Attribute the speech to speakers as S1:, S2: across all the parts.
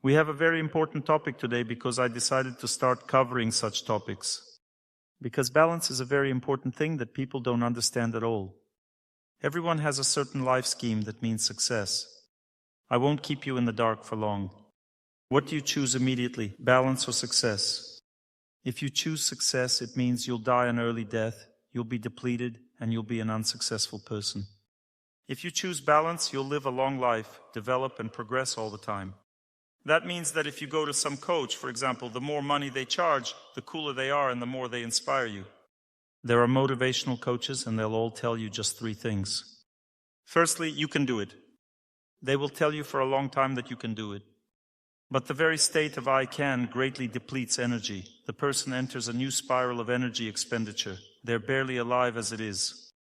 S1: We have a very important topic today because I decided to start covering such topics. Because balance is a very important thing that people don't understand at all. Everyone has a certain life scheme that means success. I won't keep you in the dark for long. What do you choose immediately, balance or success? If you choose success, it means you'll die an early death, you'll be depleted, and you'll be an unsuccessful person. If you choose balance, you'll live a long life, develop and progress all the time. That means that if you go to some coach, for example, the more money they charge, the cooler they are and the more they inspire you. There are motivational coaches and they'll all tell you just 3 things. Firstly, you can do it. They will tell you for a long time that you can do it. But the very state of I can greatly depletes energy. The person enters a new spiral of energy expenditure. They're barely alive as it is.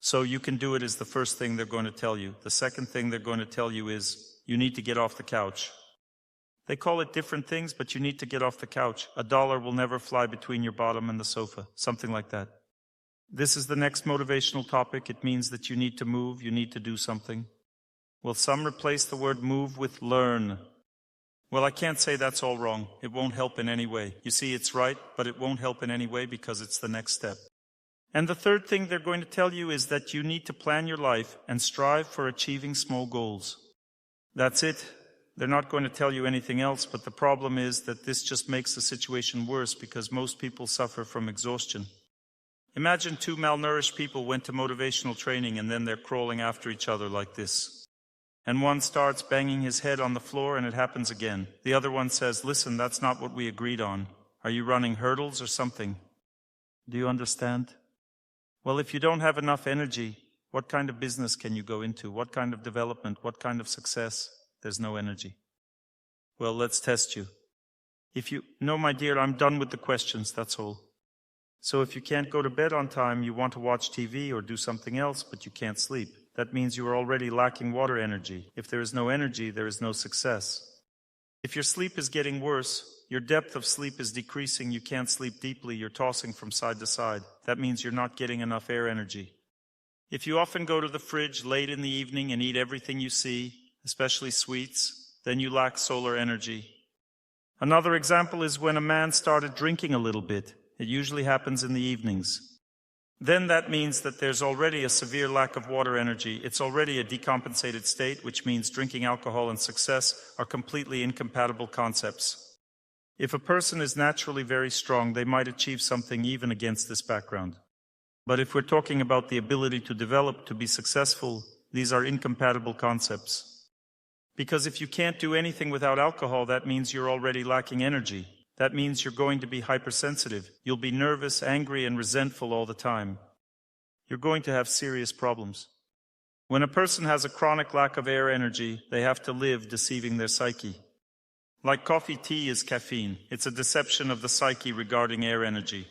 S1: So you can do it is the first thing they're going to tell you. The second thing they're going to tell you is you need to get off the couch. They call it different things, but you need to get off the couch. $1 will never fly between your bottom and the sofa. Something like that. This is the next motivational topic. It means that you need to move, you need to do something. Well, some replace the word move with learn. Well, I can't say that's all wrong. It won't help in any way. You see, it's right, but it won't help in any way because it's the next step. And the third thing they're going to tell you is that you need to plan your life and strive for achieving small goals. That's it. They're not going to tell you anything else, but the problem is that this just makes the situation worse because most people suffer from exhaustion. Imagine 2 malnourished people went to motivational training and then they're crawling after each other like this. And one starts banging his head on the floor and it happens again. The other one says, listen, that's not what we agreed on. Are you running hurdles or something? Do you understand? Well, if you don't have enough energy, what kind of business can you go into? What kind of development? What kind of success? There's no energy. Well, let's test you. No, my dear, I'm done with the questions, that's all. So if you can't go to bed on time, you want to watch TV or do something else, but you can't sleep. That means you are already lacking water energy. If there is no energy, there is no success. If your sleep is getting worse, your depth of sleep is decreasing, you can't sleep deeply, you're tossing from side to side. That means you're not getting enough air energy. If you often go to the fridge late in the evening and eat everything you see, especially sweets, then you lack solar energy. Another example is when a man started drinking a little bit. It usually happens in the evenings. Then that means that there's already a severe lack of water energy. It's already a decompensated state, which means drinking alcohol and success are completely incompatible concepts. If a person is naturally very strong, they might achieve something even against this background. But if we're talking about the ability to develop, to be successful, these are incompatible concepts. Because if you can't do anything without alcohol, that means you're already lacking energy. That means you're going to be hypersensitive. You'll be nervous, angry, and resentful all the time. You're going to have serious problems. When a person has a chronic lack of air energy, they have to live deceiving their psyche. Like coffee, tea is caffeine. It's a deception of the psyche regarding air energy.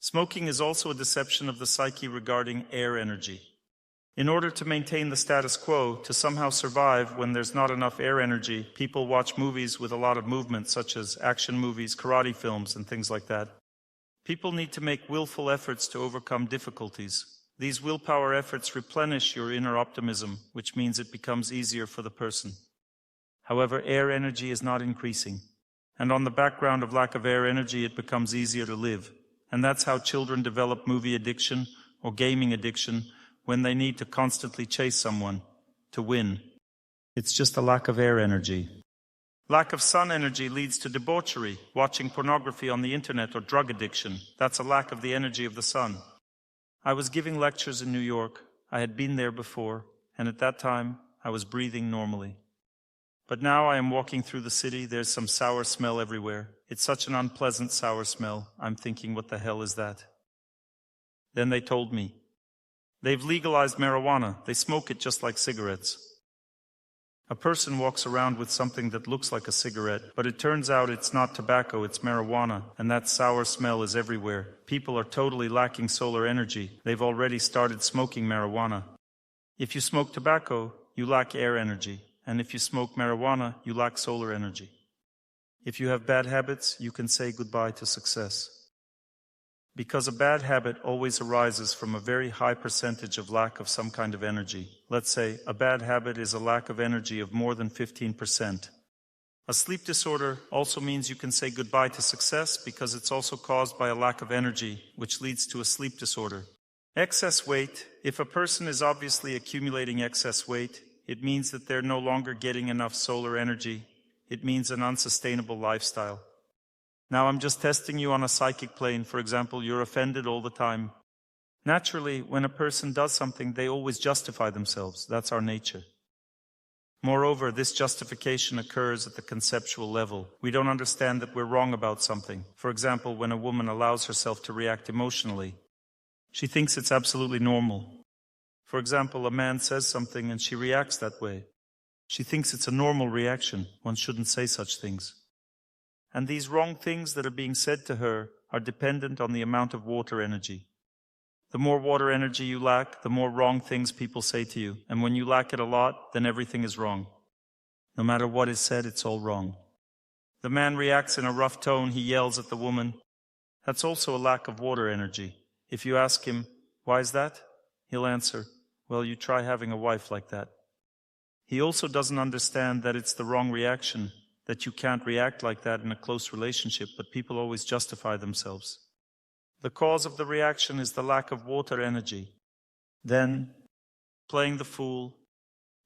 S1: Smoking is also a deception of the psyche regarding air energy. In order to maintain the status quo, to somehow survive when there's not enough air energy, people watch movies with a lot of movement, such as action movies, karate films, and things like that. People need to make willful efforts to overcome difficulties. These willpower efforts replenish your inner optimism, which means it becomes easier for the person. However, air energy is not increasing. And on the background of lack of air energy, it becomes easier to live. And that's how children develop movie addiction or gaming addiction, when they need to constantly chase someone to win. It's just a lack of air energy. Lack of sun energy leads to debauchery, watching pornography on the internet, or drug addiction. That's a lack of the energy of the sun. I was giving lectures in New York. I had been there before, and at that time, I was breathing normally. But now I am walking through the city. There's some sour smell everywhere. It's such an unpleasant sour smell. I'm thinking, what the hell is that? Then they told me, they've legalized marijuana. They smoke it just like cigarettes. A person walks around with something that looks like a cigarette, but it turns out it's not tobacco, it's marijuana, and that sour smell is everywhere. People are totally lacking solar energy. They've already started smoking marijuana. If you smoke tobacco, you lack air energy, and if you smoke marijuana, you lack solar energy. If you have bad habits, you can say goodbye to success. Because a bad habit always arises from a very high percentage of lack of some kind of energy. Let's say a bad habit is a lack of energy of more than 15%. A sleep disorder also means you can say goodbye to success because it's also caused by a lack of energy, which leads to a sleep disorder. Excess weight. If a person is obviously accumulating excess weight, it means that they're no longer getting enough solar energy. It means an unsustainable lifestyle. Now I'm just testing you on a psychic plane. For example, you're offended all the time. Naturally, when a person does something, they always justify themselves. That's our nature. Moreover, this justification occurs at the conceptual level. We don't understand that we're wrong about something. For example, when a woman allows herself to react emotionally, she thinks it's absolutely normal. For example, a man says something and she reacts that way. She thinks it's a normal reaction. One shouldn't say such things. And these wrong things that are being said to her are dependent on the amount of water energy. The more water energy you lack, the more wrong things people say to you. And when you lack it a lot, then everything is wrong. No matter what is said, it's all wrong. The man reacts in a rough tone. He yells at the woman. That's also a lack of water energy. If you ask him, why is that? He'll answer, well, you try having a wife like that. He also doesn't understand that it's the wrong reaction, that you can't react like that in a close relationship, but people always justify themselves. The cause of the reaction is the lack of water energy. Then, playing the fool,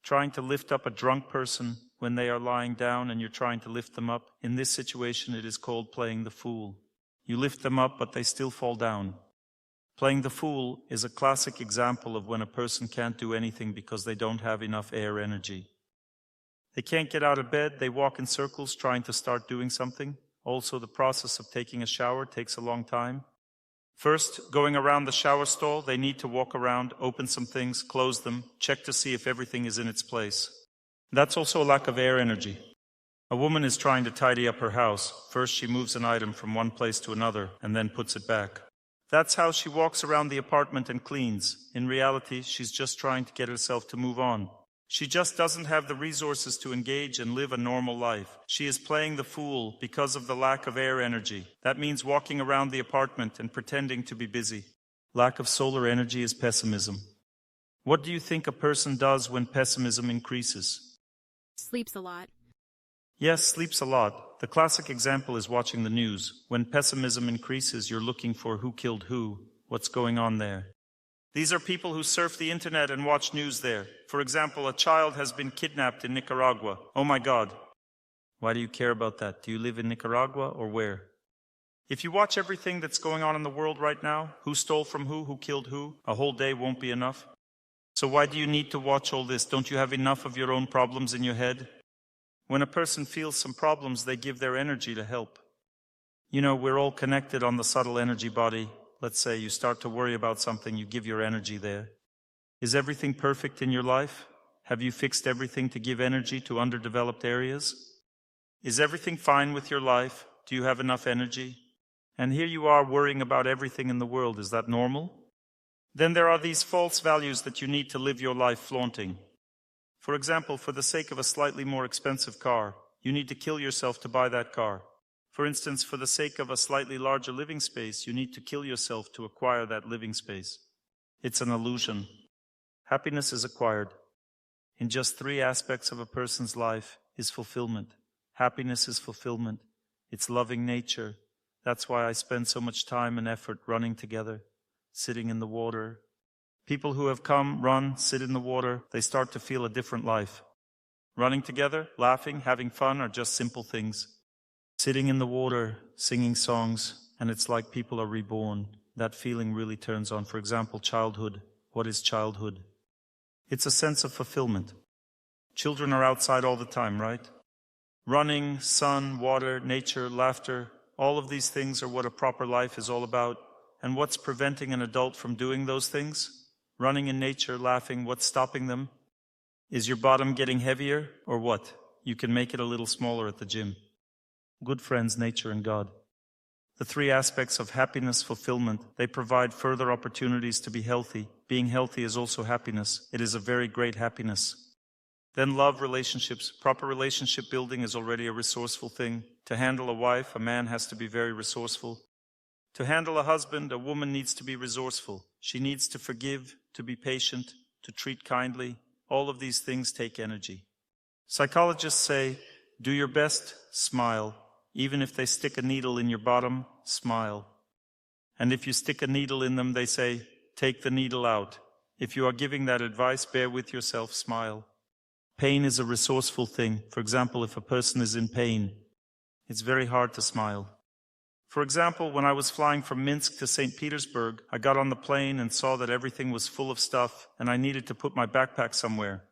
S1: trying to lift up a drunk person when they are lying down and you're trying to lift them up. In this situation, it is called playing the fool. You lift them up, but they still fall down. Playing the fool is a classic example of when a person can't do anything because they don't have enough air energy. They can't get out of bed, they walk in circles trying to start doing something. Also, the process of taking a shower takes a long time. First, going around the shower stall, they need to walk around, open some things, close them, check to see if everything is in its place. That's also a lack of air energy. A woman is trying to tidy up her house. First, she moves an item from one place to another and then puts it back. That's how she walks around the apartment and cleans. In reality, she's just trying to get herself to move on. She just doesn't have the resources to engage and live a normal life. She is playing the fool because of the lack of air energy. That means walking around the apartment and pretending to be busy. Lack of solar energy is pessimism. What do you think a person does when pessimism increases?
S2: Sleeps a lot.
S1: Yes, sleeps a lot. The classic example is watching the news. When pessimism increases, you're looking for who killed who, what's going on there. These are people who surf the internet and watch news there. For example, a child has been kidnapped in Nicaragua. Oh my God. Why do you care about that? Do you live in Nicaragua or where? If you watch everything that's going on in the world right now, who stole from who killed who, a whole day won't be enough. So why do you need to watch all this? Don't you have enough of your own problems in your head? When a person feels some problems, they give their energy to help. You know, we're all connected on the subtle energy body. Let's say you start to worry about something, you give your energy there. Is everything perfect in your life? Have you fixed everything to give energy to underdeveloped areas? Is everything fine with your life? Do you have enough energy? And here you are worrying about everything in the world. Is that normal? Then there are these false values that you need to live your life flaunting. For example, for the sake of a slightly more expensive car, you need to kill yourself to buy that car. For instance, for the sake of a slightly larger living space, you need to kill yourself to acquire that living space. It's an illusion. Happiness is acquired. In just 3 aspects of a person's life is fulfillment. Happiness is fulfillment. It's loving nature. That's why I spend so much time and effort running together, sitting in the water. People who have come, run, sit in the water, they start to feel a different life. Running together, laughing, having fun are just simple things. Sitting in the water, singing songs, and it's like people are reborn. That feeling really turns on. For example, childhood. What is childhood? It's a sense of fulfillment. Children are outside all the time, right? Running, sun, water, nature, laughter, all of these things are what a proper life is all about. And what's preventing an adult from doing those things? Running in nature, laughing, what's stopping them? Is your bottom getting heavier or what? You can make it a little smaller at the gym. Good friends, nature and God. The 3 aspects of happiness, fulfillment, they provide further opportunities to be healthy. Being healthy is also happiness. It is a very great happiness. Then love, relationships. Proper relationship building is already a resourceful thing. To handle a wife, a man has to be very resourceful. To handle a husband, a woman needs to be resourceful. She needs to forgive, to be patient, to treat kindly. All of these things take energy. Psychologists say, Do your best, smile. Even if they stick a needle in your bottom, smile. And if you stick a needle in them, they say, take the needle out. If you are giving that advice, bear with yourself, smile. Pain is a resourceful thing. For example, if a person is in pain, it's very hard to smile. For example, when I was flying from Minsk to St. Petersburg, I got on the plane and saw that everything was full of stuff and I needed to put my backpack somewhere.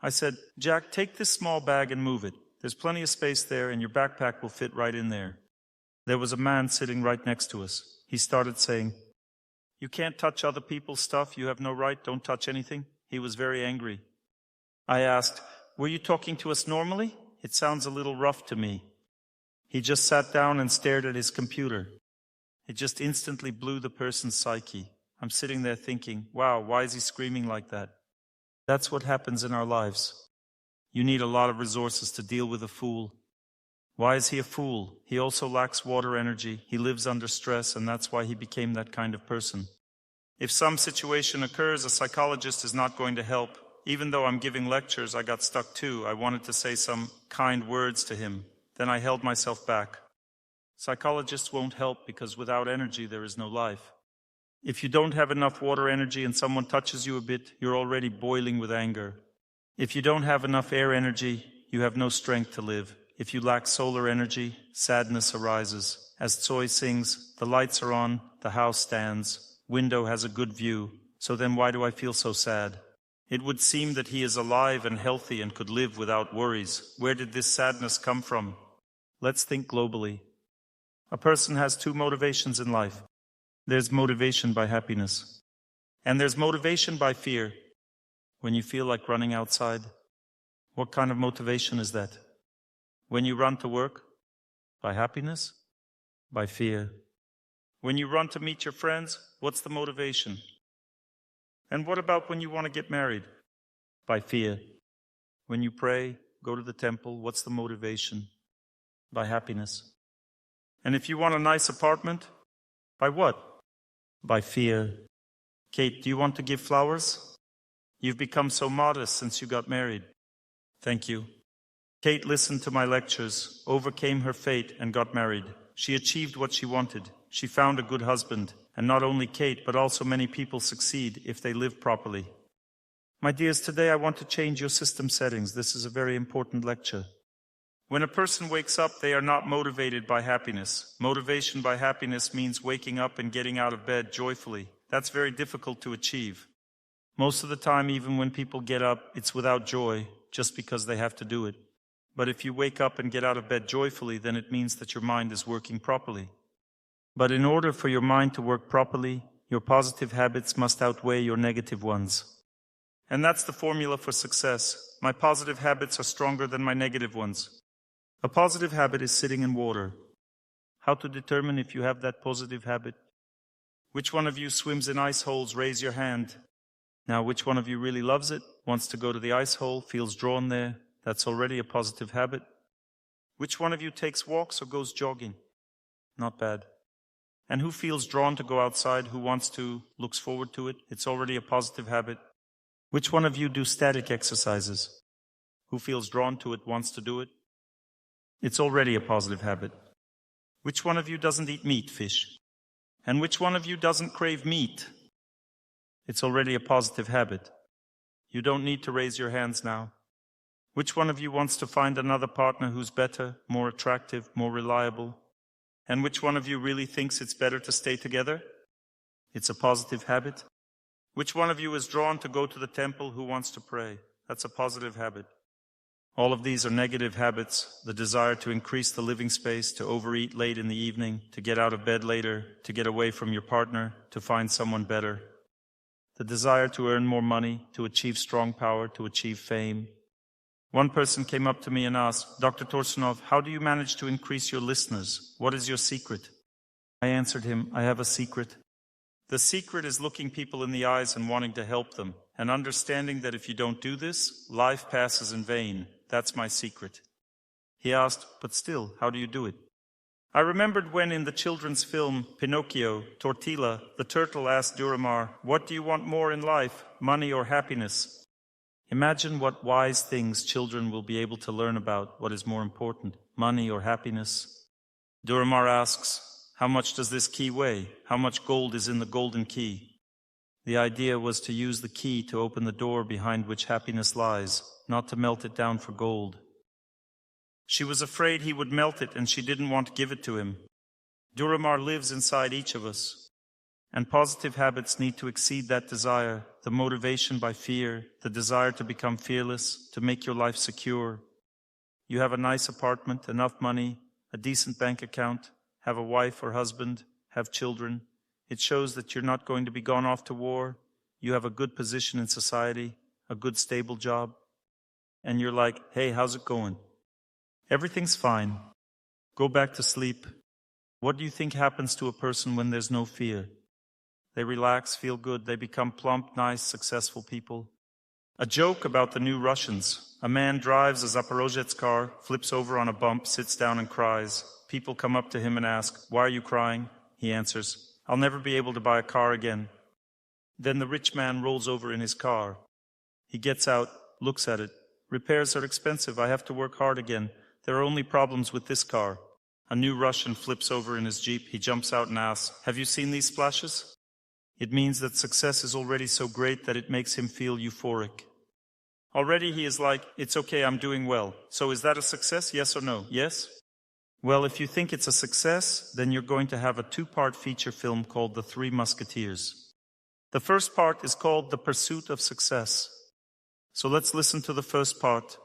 S1: I said, Jack, take this small bag and move it. There's plenty of space there and your backpack will fit right in there. There was a man sitting right next to us. He started saying, you can't touch other people's stuff. You have no right. Don't touch anything. He was very angry. I asked, were you talking to us normally? It sounds a little rough to me. He just sat down and stared at his computer. It just instantly blew the person's psyche. I'm sitting there thinking, wow, why is he screaming like that? That's what happens in our lives. You need a lot of resources to deal with a fool. Why is he a fool? He also lacks water energy. He lives under stress, and that's why he became that kind of person. If some situation occurs, a psychologist is not going to help. Even though I'm giving lectures, I got stuck too. I wanted to say some kind words to him. Then I held myself back. Psychologists won't help because without energy there is no life. If you don't have enough water energy and someone touches you a bit, you're already boiling with anger. If you don't have enough air energy, you have no strength to live. If you lack solar energy, sadness arises. As Tsoi sings, the lights are on, the house stands, window has a good view, so then why do I feel so sad? It would seem that he is alive and healthy and could live without worries. Where did this sadness come from? Let's think globally. A person has two motivations in life. There's motivation by happiness, and there's motivation by fear. When you feel like running outside, what kind of motivation is that? When you run to work? By happiness? By fear. When you run to meet your friends, what's the motivation? And what about when you want to get married? By fear. When you pray, go to the temple, what's the motivation? By happiness. And if you want a nice apartment, by what? By fear. Kate, do you want to give flowers? You've become so modest since you got married. Thank you. Kate listened to my lectures, overcame her fate, and got married. She achieved what she wanted. She found a good husband. And not only Kate, but also many people succeed if they live properly. My dears, today I want to change your system settings. This is a very important lecture. When a person wakes up, they are not motivated by happiness. Motivation by happiness means waking up and getting out of bed joyfully. That's very difficult to achieve. Most of the time, even when people get up, it's without joy, just because they have to do it. But if you wake up and get out of bed joyfully, then it means that your mind is working properly. But in order for your mind to work properly, your positive habits must outweigh your negative ones. And that's the formula for success. My positive habits are stronger than my negative ones. A positive habit is sitting in water. How to determine if you have that positive habit? Which one of you swims in ice holes? Raise your hand. Now, which one of you really loves it, wants to go to the ice hole, feels drawn there? That's already a positive habit. Which one of you takes walks or goes jogging? Not bad. And who feels drawn to go outside, who wants to, looks forward to it? It's already a positive habit. Which one of you do static exercises? Who feels drawn to it, wants to do it? It's already a positive habit. Which one of you doesn't eat meat, fish? And which one of you doesn't crave meat? It's already a positive habit. You don't need to raise your hands now. Which one of you wants to find another partner who's better, more attractive, more reliable? And which one of you really thinks it's better to stay together? It's a positive habit. Which one of you is drawn to go to the temple, who wants to pray? That's a positive habit. All of these are negative habits: the desire to increase the living space, to overeat late in the evening, to get out of bed later, to get away from your partner, to find someone better. The desire to earn more money, to achieve strong power, to achieve fame. One person came up to me and asked, Dr. Torsunov, how do you manage to increase your listeners? What is your secret? I answered him, I have a secret. The secret is looking people in the eyes and wanting to help them, and understanding that if you don't do this, life passes in vain. That's my secret. He asked, but still, how do you do it? I remembered when in the children's film Pinocchio, Tortilla, the turtle asked Duramar, what do you want more in life, money or happiness? Imagine what wise things children will be able to learn about what is more important, money or happiness. Duramar asks, how much does this key weigh? How much gold is in the golden key? The idea was to use the key to open the door behind which happiness lies, not to melt it down for gold. She was afraid he would melt it, and she didn't want to give it to him. Duramar lives inside each of us, and positive habits need to exceed that desire, the motivation by fear, the desire to become fearless, to make your life secure. You have a nice apartment, enough money, a decent bank account, have a wife or husband, have children. It shows that you're not going to be gone off to war. You have a good position in society, a good stable job. And you're like, hey, how's it going? Everything's fine. Go back to sleep. What do you think happens to a person when there's no fear? They relax, feel good, they become plump, nice, successful people. A joke about the new Russians. A man drives a Zaporozhet's car, flips over on a bump, sits down and cries. People come up to him and ask, why are you crying? He answers, I'll never be able to buy a car again. Then the rich man rolls over in his car. He gets out, looks at it. Repairs are expensive, I have to work hard again. There are only problems with this car. A new Russian flips over in his Jeep. He jumps out and asks, have you seen these splashes? It means that success is already so great that it makes him feel euphoric. Already he is like, it's okay, I'm doing well. So is that a success, yes or no? Yes? Well, if you think it's a success, then you're going to have a 2-part feature film called The Three Musketeers. The first part is called The Pursuit of Success. So let's listen to the first part.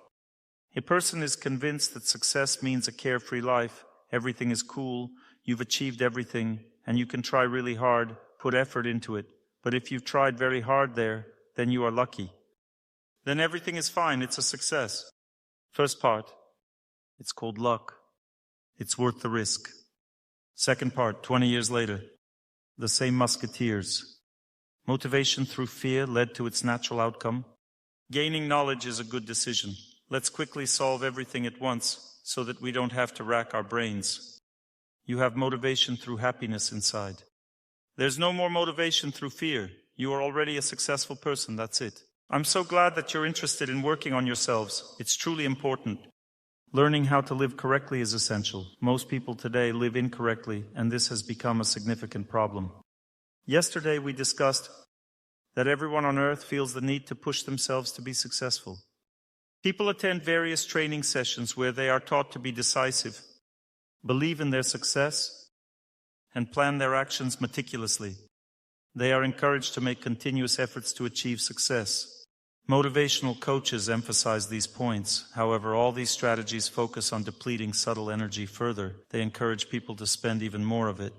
S1: A person is convinced that success means a carefree life. Everything is cool, you've achieved everything, and you can try really hard, put effort into it. But if you've tried very hard there, then you are lucky. Then everything is fine, it's a success. First part, it's called luck. It's worth the risk. Second part, 20 years later, the same musketeers. Motivation through fear led to its natural outcome. Gaining knowledge is a good decision. Let's quickly solve everything at once so that we don't have to rack our brains. You have motivation through happiness inside. There's no more motivation through fear. You are already a successful person, that's it. I'm so glad that you're interested in working on yourselves. It's truly important. Learning how to live correctly is essential. Most people today live incorrectly, and this has become a significant problem. Yesterday we discussed that everyone on earth feels the need to push themselves to be successful. People attend various training sessions where they are taught to be decisive, believe in their success, and plan their actions meticulously. They are encouraged to make continuous efforts to achieve success. Motivational coaches emphasize these points. However, all these strategies focus on depleting subtle energy further. They encourage people to spend even more of it.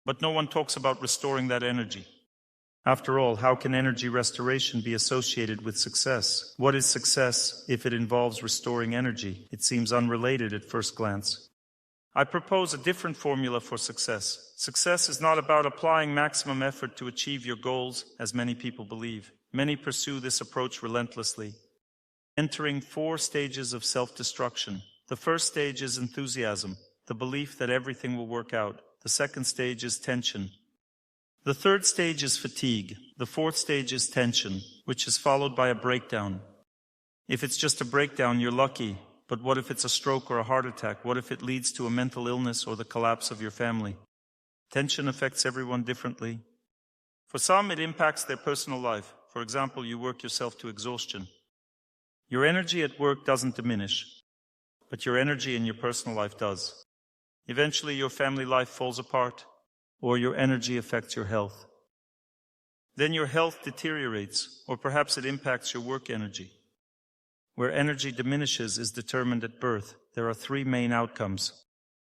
S1: But no one talks about restoring that energy. After all, how can energy restoration be associated with success? What is success if it involves restoring energy? It seems unrelated at first glance. I propose a different formula for success. Success is not about applying maximum effort to achieve your goals, as many people believe. Many pursue this approach relentlessly, entering 4 stages of self-destruction. The first stage is enthusiasm, the belief that everything will work out. The second stage is tension. The third stage is fatigue. The fourth stage is tension, which is followed by a breakdown. If it's just a breakdown, you're lucky. But what if it's a stroke or a heart attack? What if it leads to a mental illness or the collapse of your family? Tension affects everyone differently. For some, it impacts their personal life. For example, you work yourself to exhaustion. Your energy at work doesn't diminish, but your energy in your personal life does. Eventually, your family life falls apart, or your energy affects your health. Then your health deteriorates, or perhaps it impacts your work energy. Where energy diminishes is determined at birth. There are 3 main outcomes.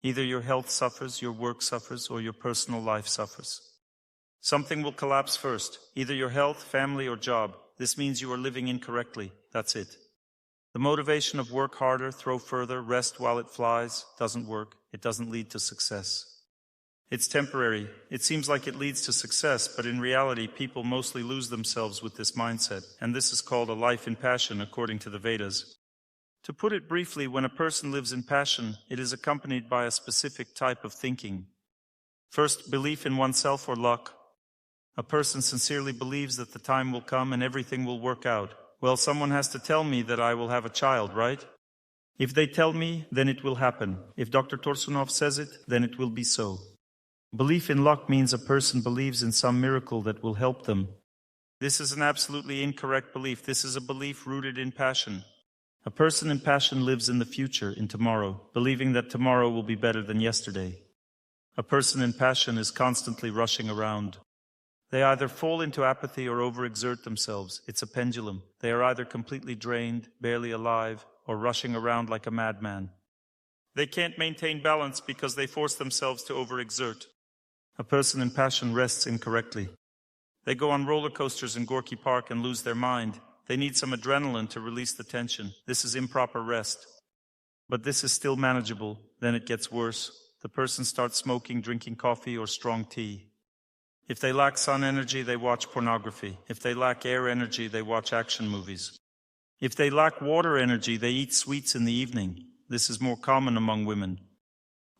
S1: Either your health suffers, your work suffers, or your personal life suffers. Something will collapse first, either your health, family, or job. This means you are living incorrectly. That's it. The motivation of work harder, throw further, rest while it flies doesn't work. It doesn't lead to success. It's temporary. It seems like it leads to success, but in reality, people mostly lose themselves with this mindset, and this is called a life in passion according to the Vedas. To put it briefly, when a person lives in passion, it is accompanied by a specific type of thinking. First, belief in oneself or luck. A person sincerely believes that the time will come and everything will work out. Well, someone has to tell me that I will have a child, right? If they tell me, then it will happen. If Dr. Torsunov says it, then it will be so. Belief in luck means a person believes in some miracle that will help them. This is an absolutely incorrect belief. This is a belief rooted in passion. A person in passion lives in the future, in tomorrow, believing that tomorrow will be better than yesterday. A person in passion is constantly rushing around. They either fall into apathy or overexert themselves. It's a pendulum. They are either completely drained, barely alive, or rushing around like a madman. They can't maintain balance because they force themselves to overexert. A person in passion rests incorrectly. They go on roller coasters in Gorky Park and lose their mind. They need some adrenaline to release the tension. This is improper rest. But this is still manageable. Then it gets worse. The person starts smoking, drinking coffee or strong tea. If they lack sun energy, they watch pornography. If they lack air energy, they watch action movies. If they lack water energy, they eat sweets in the evening. This is more common among women.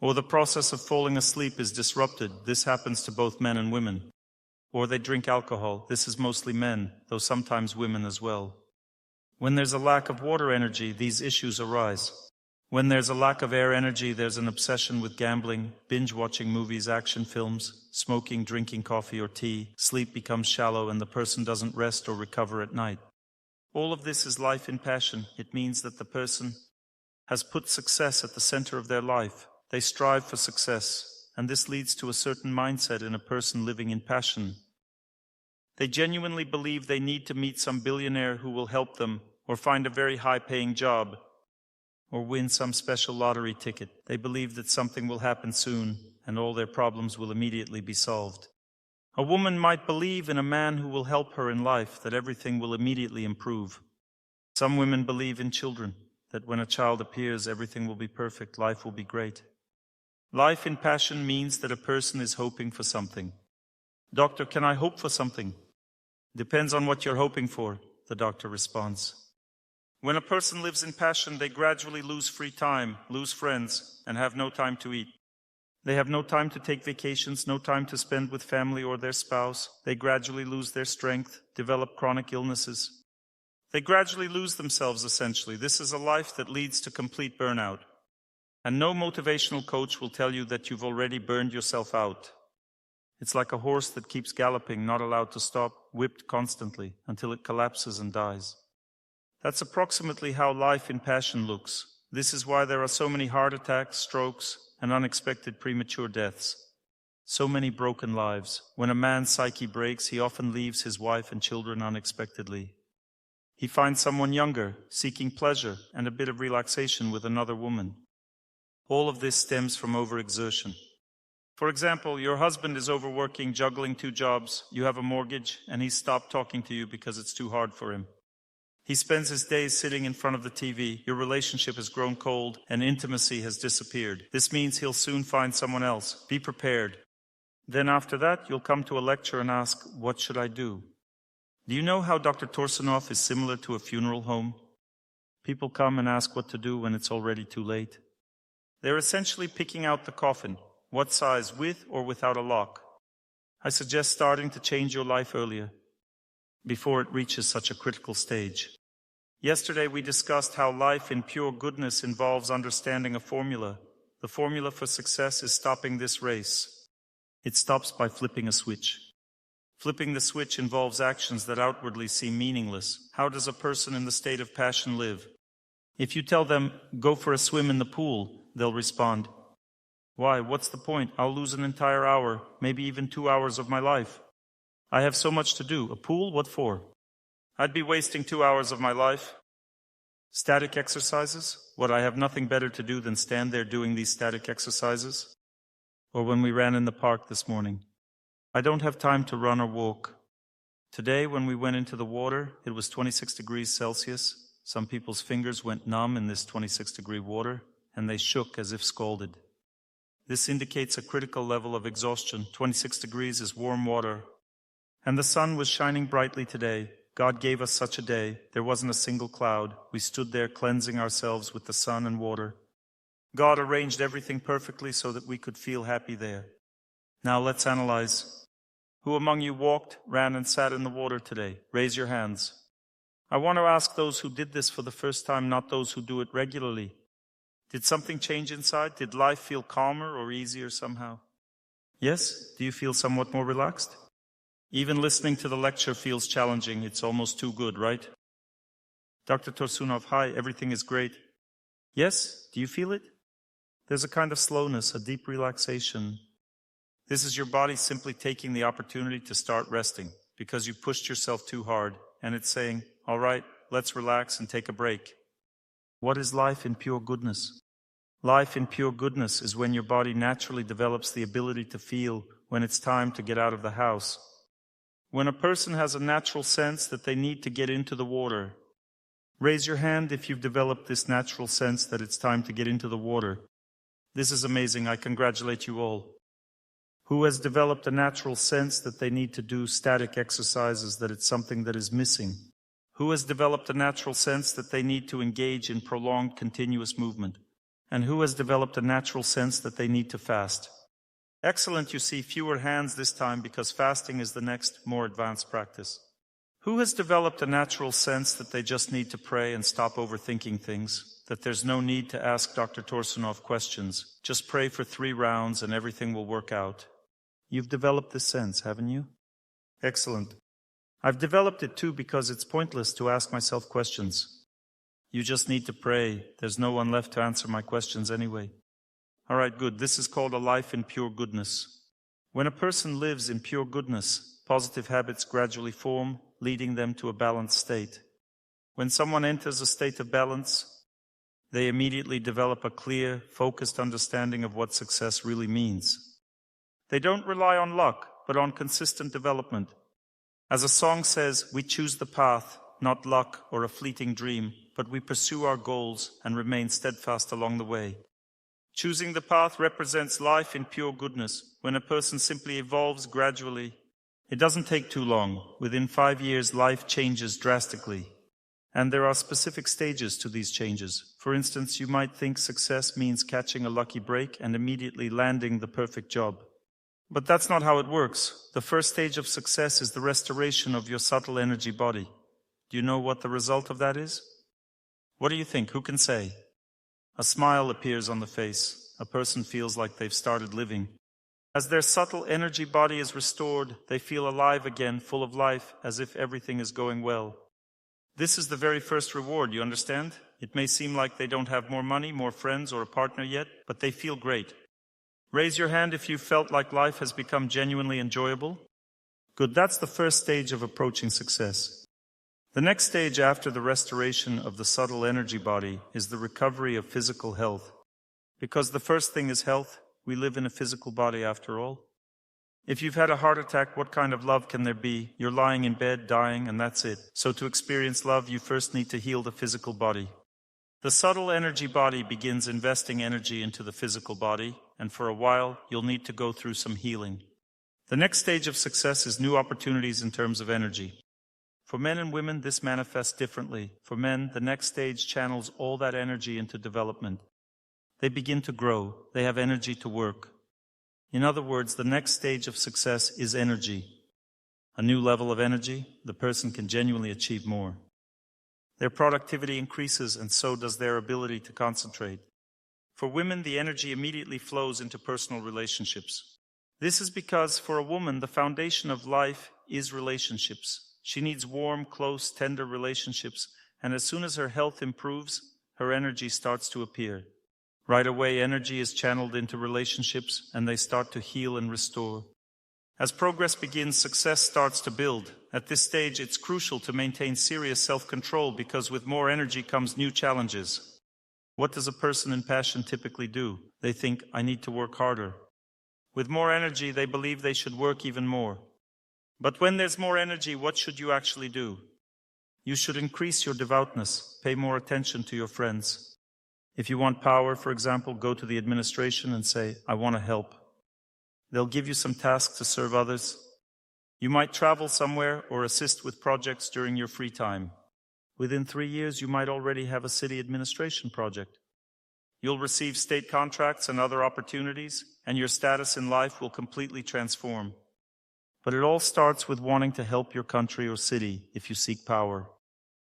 S1: Or the process of falling asleep is disrupted. This happens to both men and women. Or they drink alcohol. This is mostly men, though sometimes women as well. When there's a lack of water energy, these issues arise. When there's a lack of air energy, there's an obsession with gambling, binge-watching movies, action films, smoking, drinking coffee or tea. Sleep becomes shallow and the person doesn't rest or recover at night. All of this is life in passion. It means that the person has put success at the center of their life. They strive for success, and this leads to a certain mindset in a person living in passion. They genuinely believe they need to meet some billionaire who will help them, or find a very high-paying job, or win some special lottery ticket. They believe that something will happen soon, and all their problems will immediately be solved. A woman might believe in a man who will help her in life, that everything will immediately improve. Some women believe in children, that when a child appears, everything will be perfect, life will be great. Life in passion means that a person is hoping for something. Doctor, can I hope for something? Depends on what you're hoping for, the doctor responds. When a person lives in passion, they gradually lose free time, lose friends, and have no time to eat. They have no time to take vacations, no time to spend with family or their spouse. They gradually lose their strength, develop chronic illnesses. They gradually lose themselves, essentially. This is a life that leads to complete burnout. And no motivational coach will tell you that you've already burned yourself out. It's like a horse that keeps galloping, not allowed to stop, whipped constantly, until it collapses and dies. That's approximately how life in passion looks. This is why there are so many heart attacks, strokes, and unexpected premature deaths. So many broken lives. When a man's psyche breaks, he often leaves his wife and children unexpectedly. He finds someone younger, seeking pleasure and a bit of relaxation with another woman. All of this stems from overexertion. For example, your husband is overworking, juggling 2 jobs, you have a mortgage, and he's stopped talking to you because it's too hard for him. He spends his days sitting in front of the TV, your relationship has grown cold, and intimacy has disappeared. This means he'll soon find someone else. Be prepared. Then after that, you'll come to a lecture and ask, what should I do? Do you know how Dr. Torsunov is similar to a funeral home? People come and ask what to do when it's already too late. They're essentially picking out the coffin. What size, with or without a lock? I suggest starting to change your life earlier, before it reaches such a critical stage. Yesterday we discussed how life in pure goodness involves understanding a formula. The formula for success is stopping this race. It stops by flipping a switch. Flipping the switch involves actions that outwardly seem meaningless. How does a person in the state of passion live? If you tell them, go for a swim in the pool, they'll respond, why, what's the point? I'll lose an entire hour, maybe even 2 hours of my life. I have so much to do. A pool? What for? I'd be wasting 2 hours of my life. Static exercises? What, I have nothing better to do than stand there doing these static exercises? Or when we ran in the park this morning. I don't have time to run or walk. Today, when we went into the water, it was 26 degrees Celsius. Some people's fingers went numb in this 26-degree water, and they shook as if scalded. This indicates a critical level of exhaustion. 26 degrees is warm water. And the sun was shining brightly today. God gave us such a day. There wasn't a single cloud. We stood there cleansing ourselves with the sun and water. God arranged everything perfectly so that we could feel happy there. Now let's analyze. Who among you walked, ran, and sat in the water today? Raise your hands. I want to ask those who did this for the first time, not those who do it regularly. Did something change inside? Did life feel calmer or easier somehow? Yes? Do you feel somewhat more relaxed? Even listening to the lecture feels challenging. It's almost too good, right? Dr. Torsunov, hi, everything is great. Yes? Do you feel it? There's a kind of slowness, a deep relaxation. This is your body simply taking the opportunity to start resting because you pushed yourself too hard, and it's saying, all right, let's relax and take a break. What is life in pure goodness? Life in pure goodness is when your body naturally develops the ability to feel when it's time to get out of the house. When a person has a natural sense that they need to get into the water. Raise your hand if you've developed this natural sense that it's time to get into the water. This is amazing. I congratulate you all. Who has developed a natural sense that they need to do static exercises, that it's something that is missing? Who has developed a natural sense that they need to engage in prolonged continuous movement? And who has developed a natural sense that they need to fast? Excellent, you see fewer hands this time because fasting is the next, more advanced practice. Who has developed a natural sense that they just need to pray and stop overthinking things? That there's no need to ask Dr. Torsunov questions. Just pray for 3 rounds and everything will work out. You've developed this sense, haven't you? Excellent. I've developed it too because it's pointless to ask myself questions. You just need to pray. There's no one left to answer my questions anyway. All right, good. This is called a life in pure goodness. When a person lives in pure goodness, positive habits gradually form, leading them to a balanced state. When someone enters a state of balance, they immediately develop a clear, focused understanding of what success really means. They don't rely on luck, but on consistent development. As a song says, we choose the path, not luck or a fleeting dream, but we pursue our goals and remain steadfast along the way. Choosing the path represents life in pure goodness. When a person simply evolves gradually, it doesn't take too long. Within 5 years, life changes drastically. And there are specific stages to these changes. For instance, you might think success means catching a lucky break and immediately landing the perfect job. But that's not how it works. The first stage of success is the restoration of your subtle energy body. Do you know what the result of that is? What do you think? Who can say? A smile appears on the face. A person feels like they've started living. As their subtle energy body is restored, they feel alive again, full of life, as if everything is going well. This is the very first reward, you understand? It may seem like they don't have more money, more friends, or a partner yet, but they feel great. Raise your hand if you felt like life has become genuinely enjoyable. Good, that's the first stage of approaching success. The next stage after the restoration of the subtle energy body is the recovery of physical health. Because the first thing is health, we live in a physical body after all. If you've had a heart attack, what kind of love can there be? You're lying in bed, dying, and that's it. So to experience love, you first need to heal the physical body. The subtle energy body begins investing energy into the physical body, and for a while, you'll need to go through some healing. The next stage of success is new opportunities in terms of energy. For men and women, this manifests differently. For men, the next stage channels all that energy into development. They begin to grow. They have energy to work. In other words, the next stage of success is energy. A new level of energy, the person can genuinely achieve more. Their productivity increases, and so does their ability to concentrate. For women, the energy immediately flows into personal relationships. This is because for a woman, the foundation of life is relationships. She needs warm, close, tender relationships, and as soon as her health improves, her energy starts to appear. Right away, energy is channeled into relationships, and they start to heal and restore. As progress begins, success starts to build. At this stage, it's crucial to maintain serious self-control because with more energy comes new challenges. What does a person in passion typically do? They think, I need to work harder. With more energy, they believe they should work even more. But when there's more energy, what should you actually do? You should increase your devoutness, pay more attention to your friends. If you want power, for example, go to the administration and say, I want to help. They'll give you some tasks to serve others. You might travel somewhere or assist with projects during your free time. Within 3 years, you might already have a city administration project. You'll receive state contracts and other opportunities, and your status in life will completely transform. But it all starts with wanting to help your country or city if you seek power.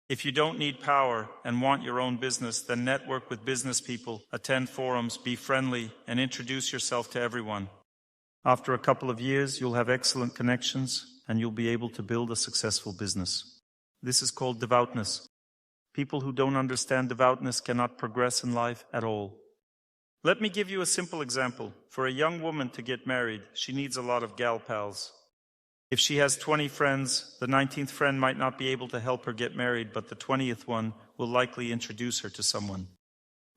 S1: If you don't need power and want your own business, then network with business people, attend forums, be friendly, and introduce yourself to everyone. After a couple of years, you'll have excellent connections and you'll be able to build a successful business. This is called devoutness. People who don't understand devoutness cannot progress in life at all. Let me give you a simple example. For a young woman to get married, she needs a lot of gal pals. If she has 20 friends, the 19th friend might not be able to help her get married, but the 20th one will likely introduce her to someone.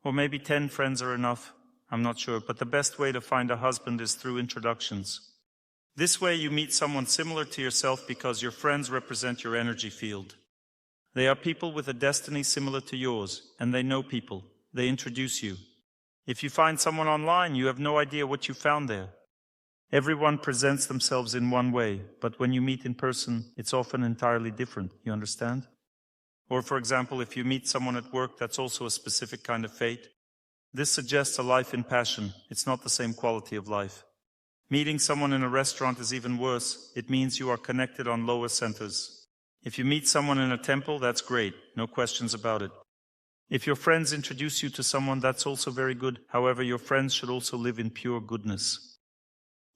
S1: Or maybe 10 friends are enough. I'm not sure, but the best way to find a husband is through introductions. This way you meet someone similar to yourself because your friends represent your energy field. They are people with a destiny similar to yours, and they know people. They introduce you. If you find someone online, you have no idea what you found there. Everyone presents themselves in one way, but when you meet in person, it's often entirely different. You understand? Or, for example, if you meet someone at work, that's also a specific kind of fate. This suggests a life in passion. It's not the same quality of life. Meeting someone in a restaurant is even worse. It means you are connected on lower centers. If you meet someone in a temple, that's great. No questions about it. If your friends introduce you to someone, that's also very good. However, your friends should also live in pure goodness.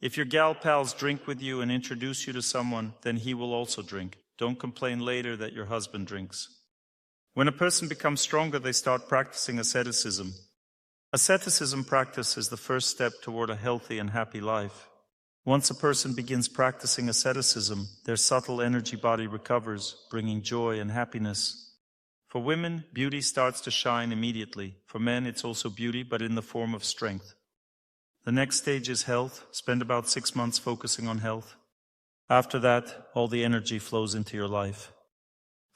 S1: If your gal pals drink with you and introduce you to someone, then he will also drink. Don't complain later that your husband drinks. When a person becomes stronger, they start practicing asceticism. Asceticism practice is the first step toward a healthy and happy life. Once a person begins practicing asceticism, their subtle energy body recovers, bringing joy and happiness. For women, beauty starts to shine immediately. For men, it's also beauty, but in the form of strength. The next stage is health. Spend about 6 months focusing on health. After that, all the energy flows into your life.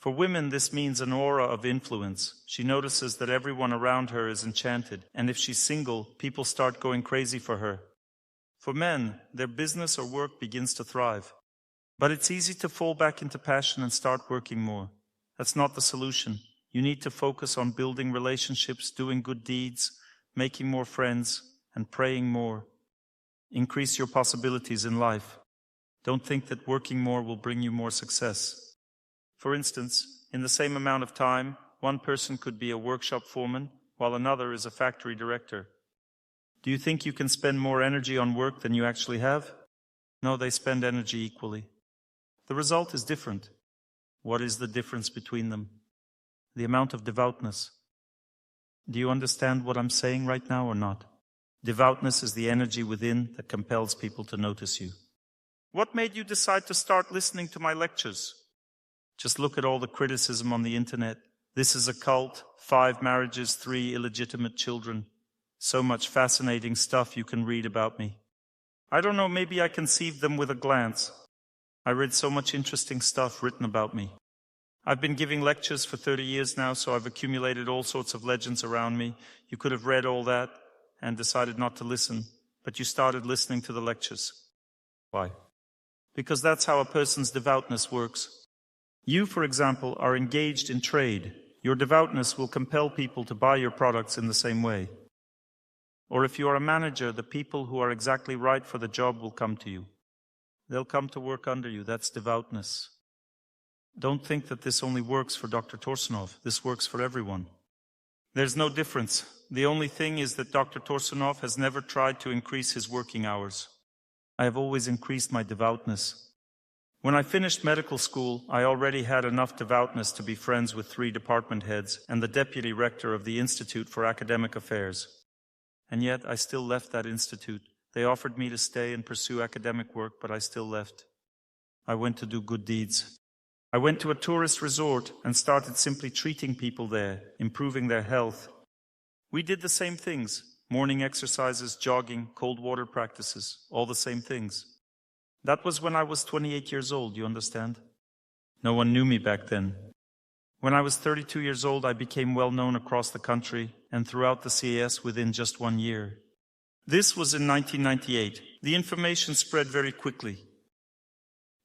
S1: For women, this means an aura of influence. She notices that everyone around her is enchanted, and if she's single, people start going crazy for her. For men, their business or work begins to thrive. But it's easy to fall back into passion and start working more. That's not the solution. You need to focus on building relationships, doing good deeds, making more friends, and praying more. Increase your possibilities in life. Don't think that working more will bring you more success. For instance, in the same amount of time, one person could be a workshop foreman, while another is a factory director. Do you think you can spend more energy on work than you actually have? No, they spend energy equally. The result is different. What is the difference between them? The amount of devoutness. Do you understand what I'm saying right now or not? Devoutness is the energy within that compels people to notice you. What made you decide to start listening to my lectures? Just look at all the criticism on the internet. This is a cult, 5 marriages, 3 illegitimate children. So much fascinating stuff you can read about me. I don't know, maybe I conceived them with a glance. I read so much interesting stuff written about me. I've been giving lectures for 30 years now, so I've accumulated all sorts of legends around me. You could have read all that and decided not to listen, but you started listening to the lectures. Why? Because that's how a person's devoutness works. You, for example, are engaged in trade. Your devoutness will compel people to buy your products in the same way. Or if you are a manager, the people who are exactly right for the job will come to you. They'll come to work under you. That's devoutness. Don't think that this only works for Dr. Torsunov. This works for everyone. There's no difference. The only thing is that Dr. Torsunov has never tried to increase his working hours. I have always increased my devoutness. When I finished medical school, I already had enough devoutness to be friends with 3 department heads and the deputy rector of the Institute for Academic Affairs. And yet, I still left that institute. They offered me to stay and pursue academic work, but I still left. I went to do good deeds. I went to a tourist resort and started simply treating people there, improving their health. We did the same things. Morning exercises, jogging, cold water practices, all the same things. That was when I was 28 years old, you understand? No one knew me back then. When I was 32 years old, I became well known across the country and throughout the CAS within just 1 year. This was in 1998. The information spread very quickly.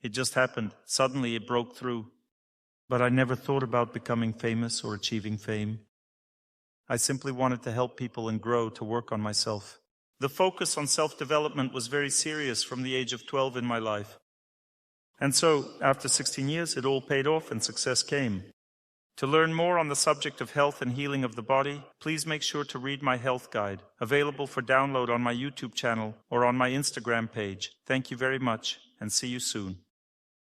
S1: It just happened. Suddenly it broke through. But I never thought about becoming famous or achieving fame. I simply wanted to help people and grow, to work on myself. The focus on self-development was very serious from the age of 12 in my life. And so, after 16 years, it all paid off and success came. To learn more on the subject of health and healing of the body, please make sure to read my health guide, available for download on my YouTube channel or on my Instagram page. Thank you very much, and see you soon.